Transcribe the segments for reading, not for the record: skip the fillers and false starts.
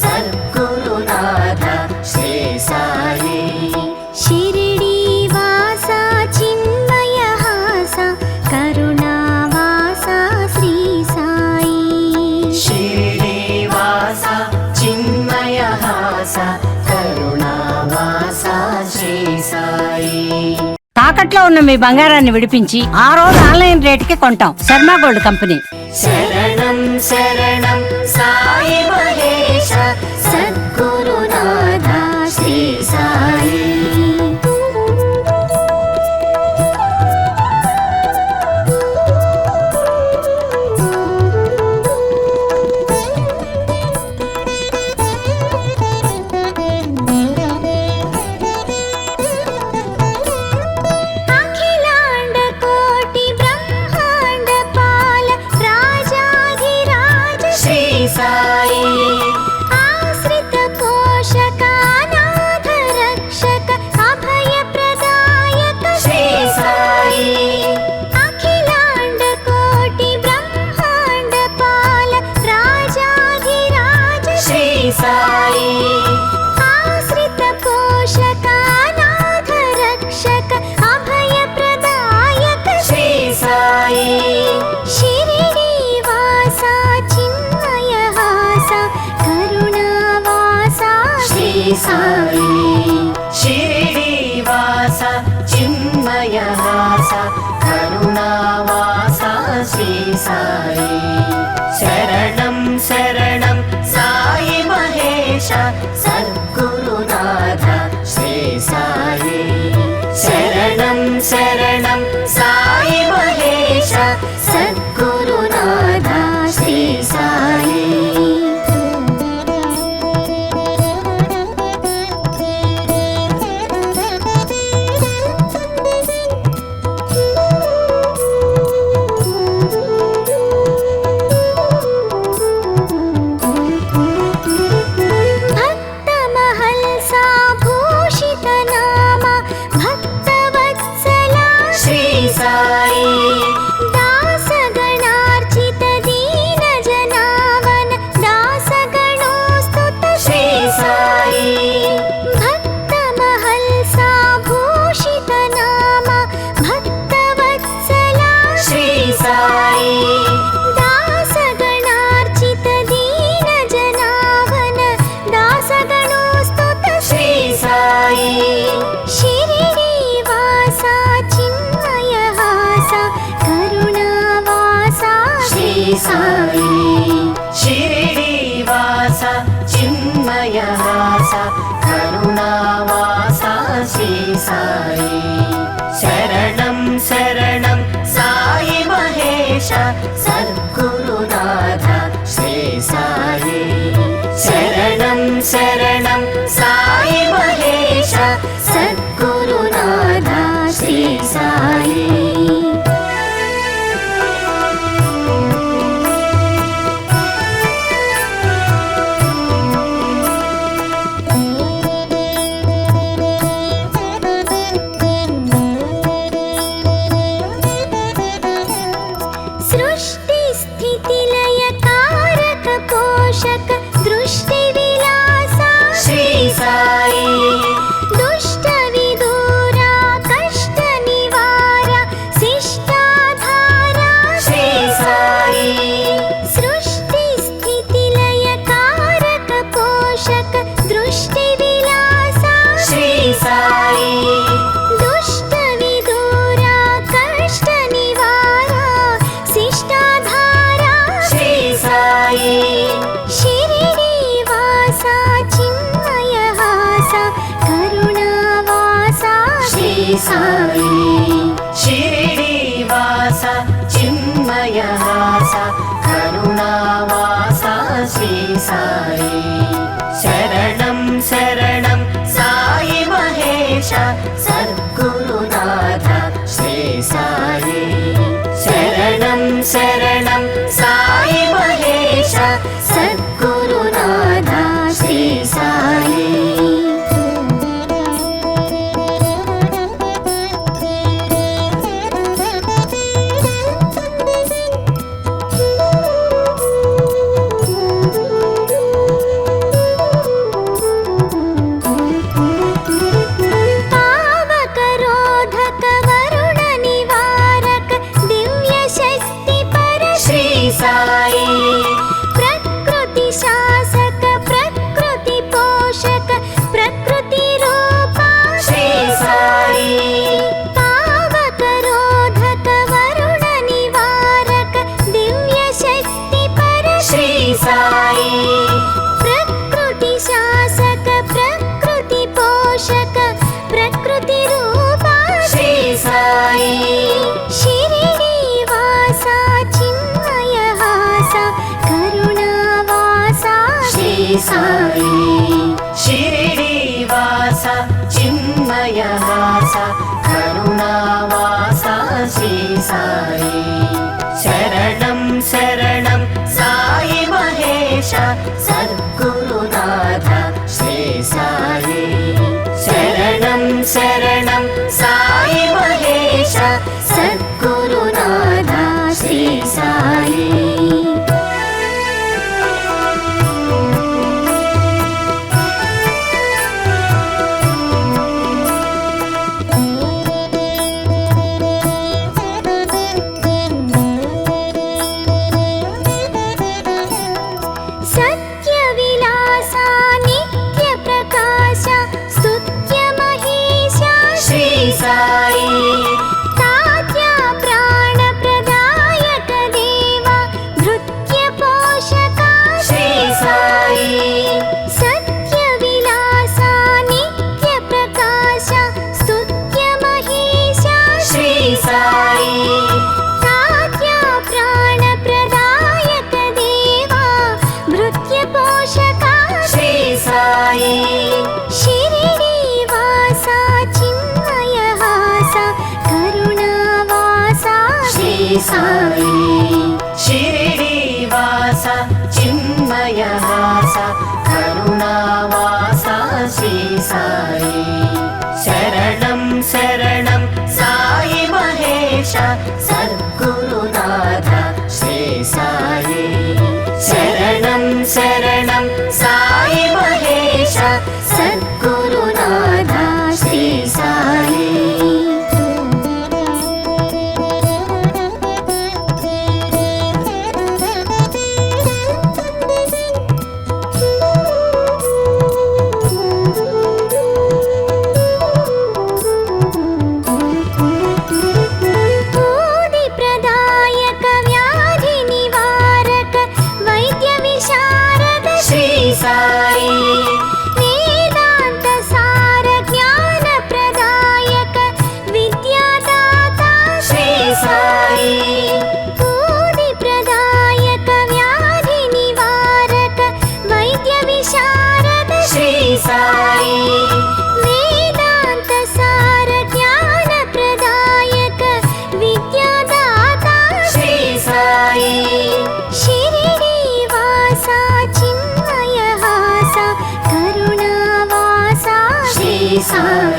సద్గురునాథ శ్రీ సాయి. షిరిడి వాస చిన్మయ హాస కరుణావాస శ్రీ సాయి. షిరిడి వాస చిన్మయ హాస కరుణావాస శ్రీ సాయి. తాకట్లో ఉన్న మీ బంగారాన్ని విడిపించి ఆ రోజు ఆన్లైన్ రేటుకి కొంటాం. Sharma gold company. శరణం శరణం సాయి మహేశ సద్గురునాథ శ్రీ సాయి. ఆశ్రిత పోషక అనాథ రక్షక అభయ ప్రదాయక శ్రీ సాయి. అఖిలాండ కోటి బ్రహ్మాండ పాల రాజాధిరాజ శ్రీ సాయి. ఆశ్రిత పోషక అనాథ రక్షక అభయ ప్రదాయక శ్రీ సాయి. షిరిడి వాస చిన్మయ హాస కరుణావాస శ్రీ సాయి. షిరిడి వాస చిన్మయ హాస కరుణావాస శ్రీ సాయి. శరణం శరణం సాయి మహేశ సద్గురునాథ శ్రీ సాయి. శరణం శరణం సాయి మహేశ సద్గురునాథ శ్రీ సాయి. షిరిడి వాస చిన్మయ హాస కరుణావాస శ్రీ సాయి. శరణం శరణం సాయి మహేశ సద్గురునాథ శ్రీ సాయి. శరణం శరణం సాయి మహేశ సద్గురునాథ శ్రీ సాయి. సృష్టి స్థితి లయ కారక పోషక దృష్టి విలాస శ్రీ సాయి. దుష్ట విదూర కష్ట నివార శిష్టాధార శ్రీ సాయి. సృష్టి స్థితి లయ కారక పోషక దృష్టి విలాస శ్రీ సాయి. దుష్ట విదూర కష్ట నివార శిష్టాధార శ్రీ సాయి. షిరిడి వాస చిన్మయ హాస కరుణావాస శ్రీ సాయి. షిరిడి వాస చిన్మయ హాస కరుణావాస శ్రీ సాయి. శరణం శరణం సాయి మహేశ సద్గురునాథ శ్రీ సాయి. శరణం శరణం సాయి మహేశ సద్గురునాథ శ్రీ సాయి. సాయి షిరిడీవాస చిన్మయవాస కరుణావాస శ్రీ సాయి శరణం శరణం సాయి మహేశ సద్గురునాథ శ్రీ సాయి శరణం శరణం సాయి మహేశ సద్గురునాథ శ్రీ సాయి సాయి షిరిడీవాస చిన్మయవాస కరుణావాస శ్రీ సాయి శరణం శరణం సాయి మహేశ సద్గురునాథ శ్రీ సాయి శరణం శరణం సాయి మహేశ సద్గురునాథ శ్రీ సాయి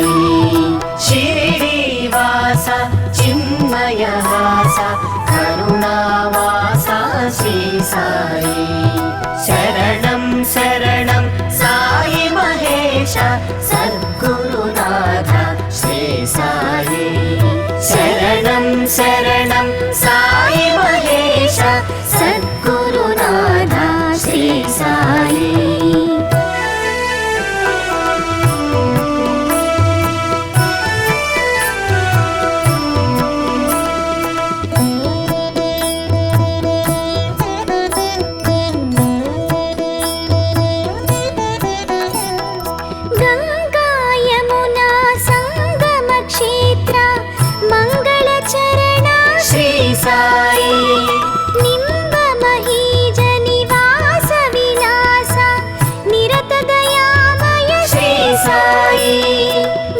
సాయి షిరిడీవాస చిన్మయవాస కరుణావాస శ్రీ సాయి శరణం శరణం సాయి మహేశ సద్గురునాథ శ్రీ సాయి శరణం శరణం సాయి మహేశ సద్గురునాథ శ్రీ సాయి సాయి నింబ మహీజ నివాస విలాస నిరత దయామయ శ్రీ సాయి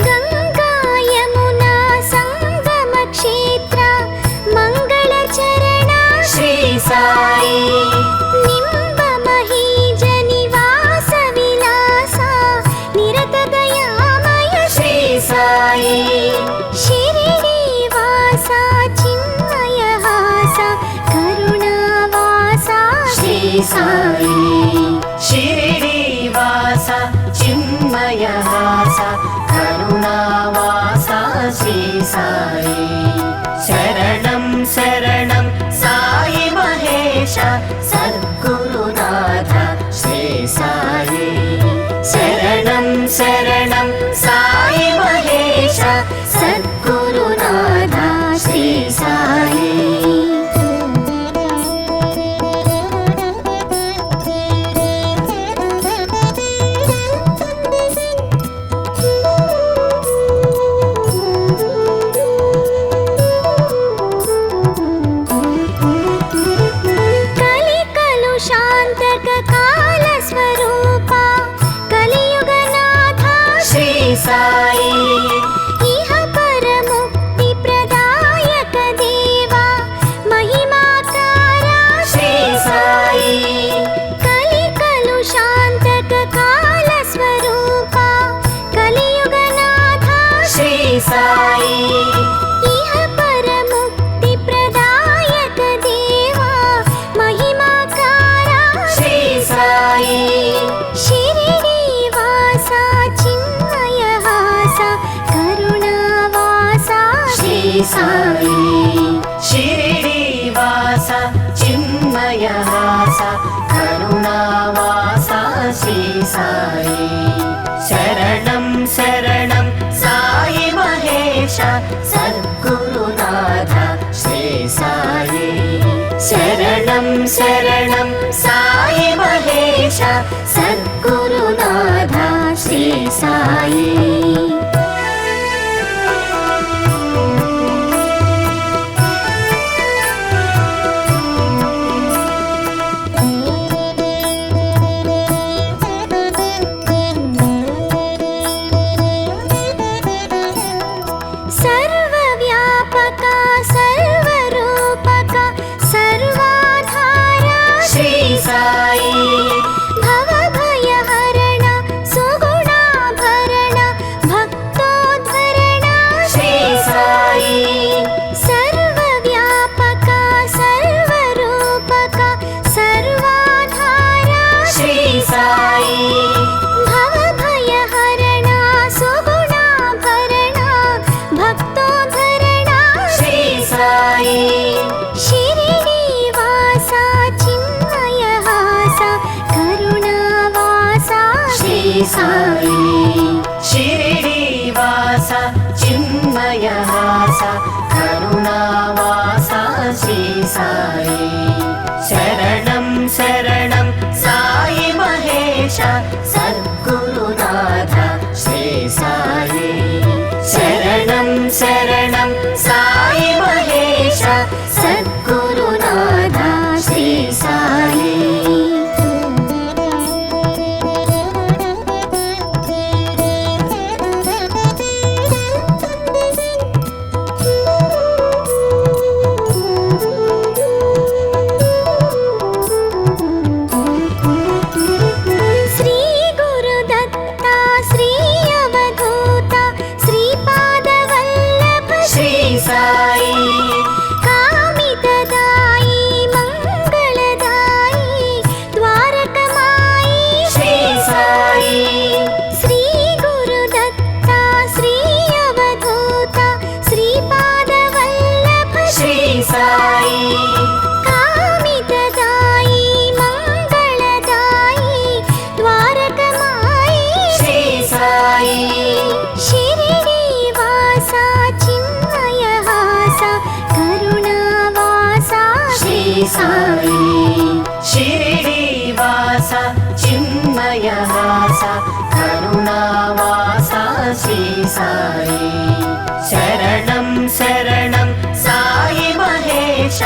గంగా యమునా సంగమ క్షేత్ర మంగళ చరణ శ్రీ సాయి నింబ మహీజ నివాస విలాస నిరత దయామయ శ్రీ సాయి షిరిడీవాస సాయి షిరిడీవాస చిన్మయవాస కరుణావాస శ్రీ సాయి శరణం శరణం సాయి మహేశ సద్గురునాథ శ్రీ సాయి శరణం శరణం సాయి మహేశ సద్గురునాథ శ్రీ సాయి शांतक काल स्वरूप సాయి शिरिडीवास चिन्मयहास करुणावास श्री साई शरणं शरणं साई महेश सद्गुरुनाथ श्री साई शरणं शरणं साई महेश सद्गुरुनाथ श्री साई सर्वव्यापका सर्वरूपका सर्वाधारा श्री साई भवभयहरण सुगुणाभरण भक्तोद्धरण श्री साई सर्वव्यापका सर्वरूपका सर्वाधारा श्री साई भवभयहरण सुगुणाभरण भक्तोद्धरण श्री साई शिरिडीवास चिन्मयहास करुणावास श्री साई शिरिडीवास चिन्मयहास करुणावास श्री साई शरणं शरणं साई महेश सद्गुरुनाथ श्री साई शरणं शरणं साई महेश सद्गुरुनाथ श्री साई श्री गुरुदत्ता श्री अवधूता श्रीपादवल्लभ श्री साई कामितदायी मङ्गलदायी द्वारकमायी श्री साई श्री गुरुदत्ता श्री अवधूता श्रीपादवल्लभ श्री साई कामितदायी मङ्गलदायी द्वारकमायी श्री साई शिरिडीवास चिन्मयहास करुणावास श्री साई शिरिडीवास चिन्मयहास करुणावास श्री साई शरणं शरणं साई महेश